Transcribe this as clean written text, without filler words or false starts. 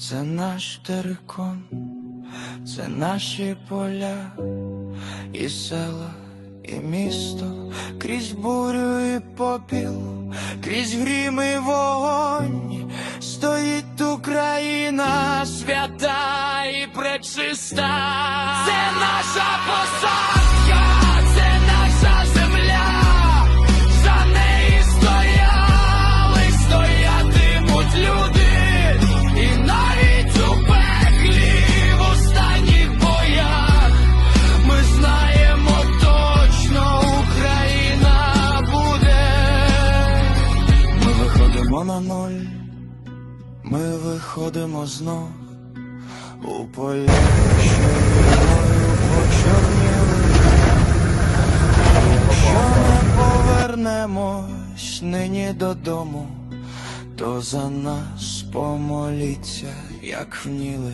Це наш терикон, це наші поля і села, і місто, крізь бурю і попіл, крізь грім і вогонь, стоїть Україна свята і пречиста. Це наша посадка, це наша земля, за неї стояли, стоятимуть люди. І навіть у пеклі, в останніх боях, ми знаємо точно, Україна буде. Ми виходимо на ноль, ми виходимо знов у поля, що війною почорніли. Якщо не повернемось нині додому, то за нас помоліться, як вніли.